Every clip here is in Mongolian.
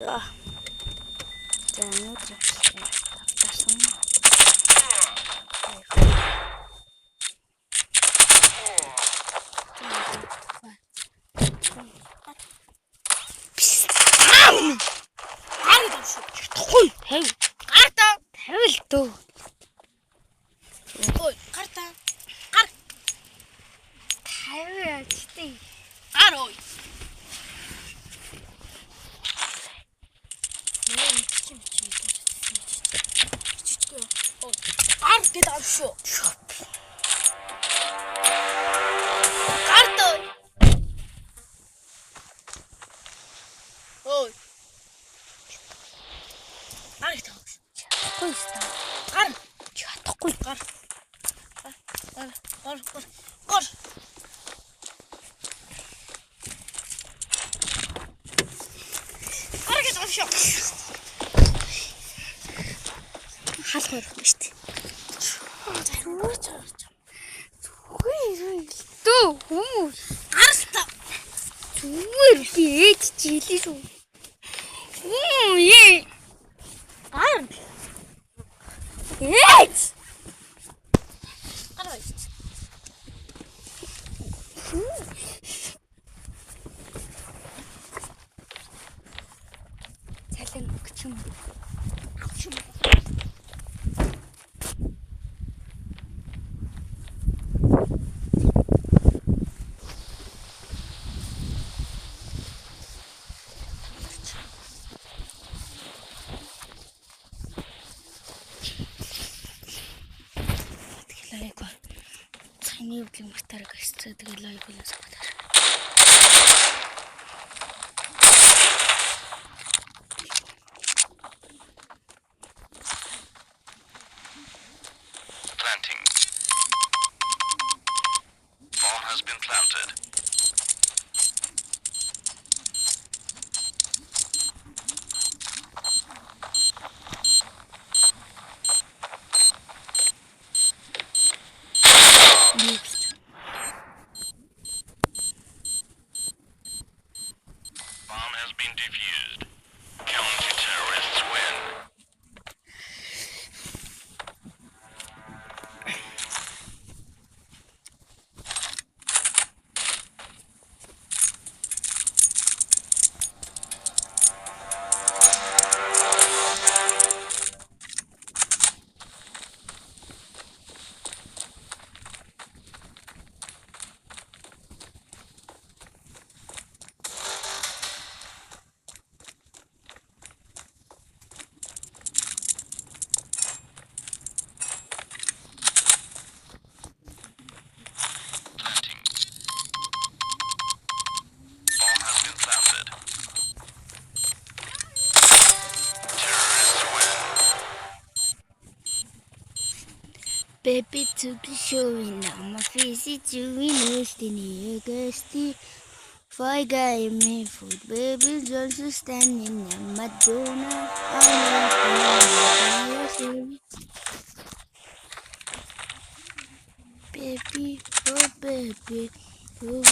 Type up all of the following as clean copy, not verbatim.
За өнөөдөр тавтарсан. Тохой тавь. Гарта тавил дөө. Ой, гарта. Гар. Тавиач тий. Гар ой. Гар гэдэг юм шүү. Гарта. Ой. Гар гэдэг. Чадахгүй шүү. Гар. Чадахгүй гар. Гар. Гар. Гар гэдэг юм шүү. Хаалх өрөх биш үү? Зүгээр дөө хүмүүс гарста. Зүгээр би ээж жилээ шүү. Ээ. Гар. Ээж. Гар. Цалин өгч юм. Цайны өвлийн мартараг асцаа тэгээ лайв болоос гадаа. Planting. Bomb has been planted. Bomb has been defused. Counter-terrorists win. Planting. Bomb has been planted. Terrorists win. Baby to be showing now my face is doing destiny gusty. Five guy me food baby just standing in Madonna. Baby, oh baby, oh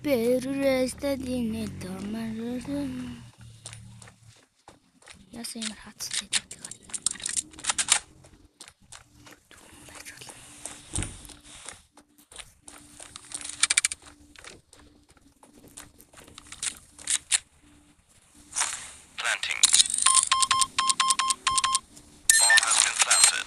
pero resta dinheiro mas яасан юм хацтай гэдэг. Planting. Bomb has been planted.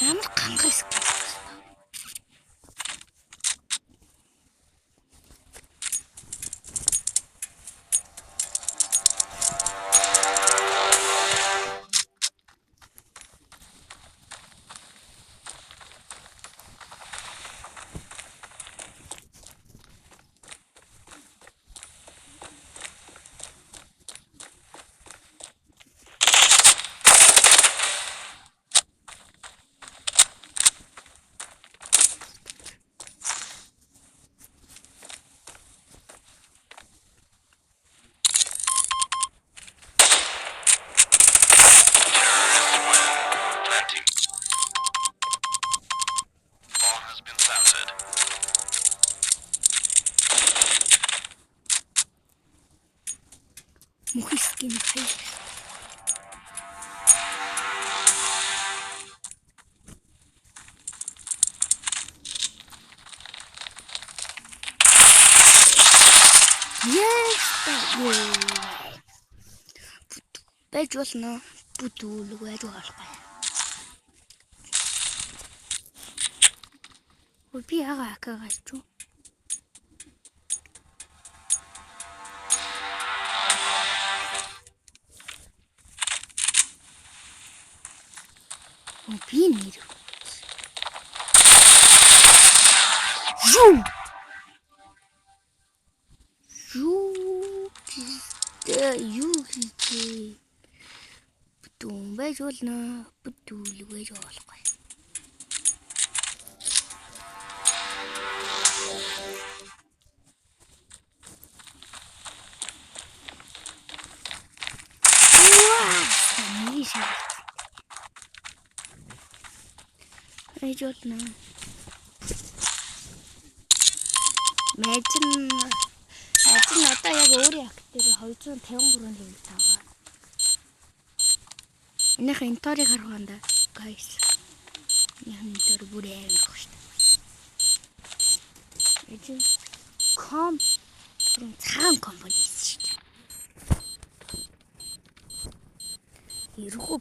Ямар гангас. Мөхий скин хай. Yes, байж болно. Бүтүүлэг байж болохгүй. Би ягаа акагаач юу? Би нэр. Юу? Юу хийх? Бүтүүн байж болно. Бүтүүлэг байж болохгүй. Байж болно. Мэжин одоо яг өөрийн акт дээр 253 левел таваа. Энийх инторыг хараханда guys. Интор бүрээ авах шүү дээ. Мэжин цагаан компани шүү дээ. Ирхүү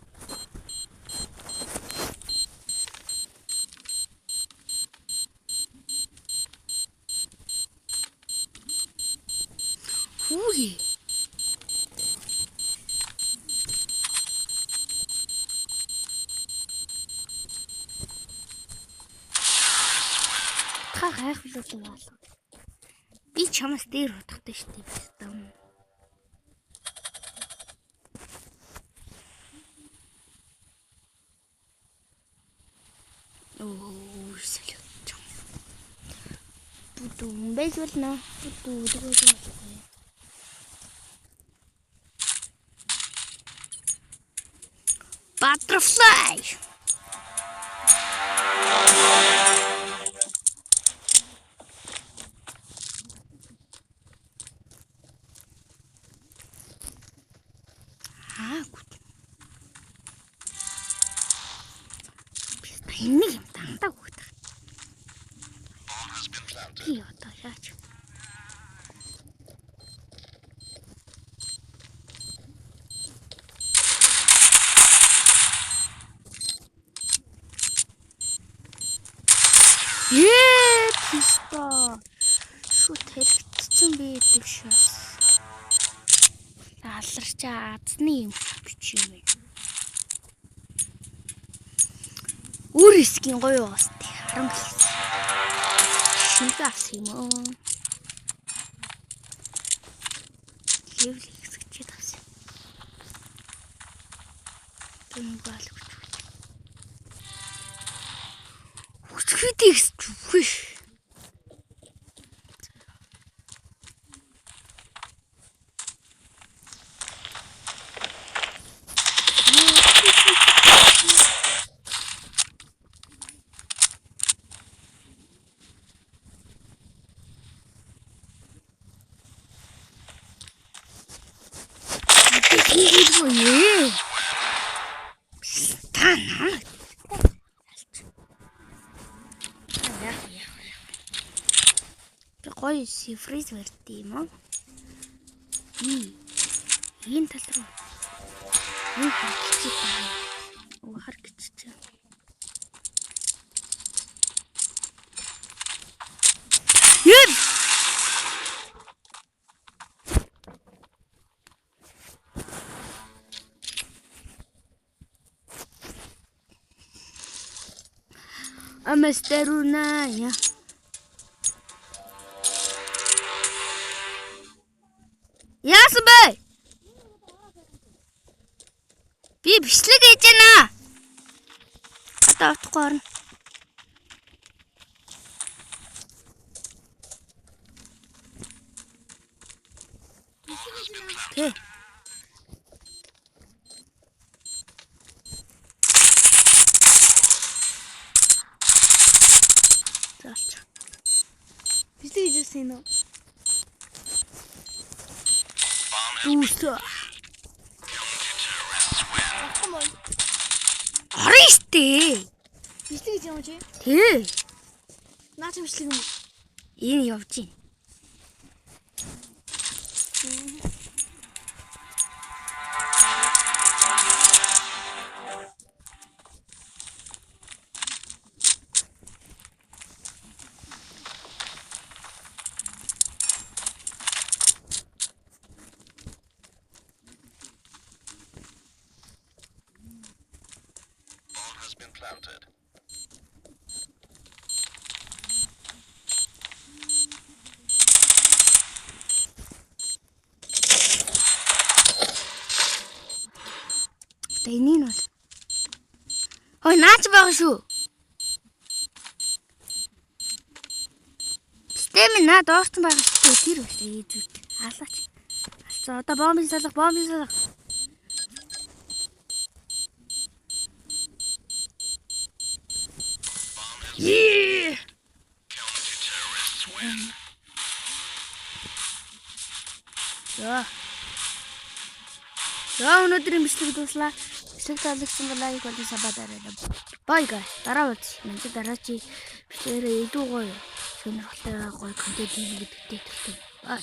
Хүү. Та хайхлуулсан байна. Би чамаас дээр утгатай шүү дээ. Салют. Бүтүүн байж болно. Бүтүүлэг байж болно. Butterfly. Good. Ini yang tahu tak? Iya tak saja. Pista. Şu tercihsin bir düşüş. Alırca atnıyım küçüğümü. Uğriskin koyuyoruz diye. Aramız. Şimdi asayım o. Evlilik sıkıcı da asayım. Dönüm balık. Uçkudayız. Uş. 뭐해? 비슷하나? 거의 시프리즈 vertiimo. Ийм тал руу. Юу хийж байгаа? Ухаар гэж чинь. Яа! Амастеруная. Яасан бэ? Би бичлэг хийж байна. Одоо утгагүй орно. Тэ. Заалч. Бичлэг хийжсэн юм уу? Үсэ. гоё. Орно штэ. Бичлэг гэж юм чи? Тий. Наач бичлэг юм. Энэ явж гин. Bomb has been planted. Энийг нь бол. Хой наач байгаа шүү. Систем наа доорч байгаа шүү. Тэр үстэй ийзүүт. Алаач. Алцаа одоо бомбын салах. Ее. Counter-terrorists win. За өнөөдрийн бичлэг дуслаа. Бичлэг таалагдсан бол лайк болон сабаарай. Bye guys. Дараа үз. Мэнчи дараачи бичлэгээрээ илүү гоё сонирхолтой гоё контент хийгээд өгдөг. Bye.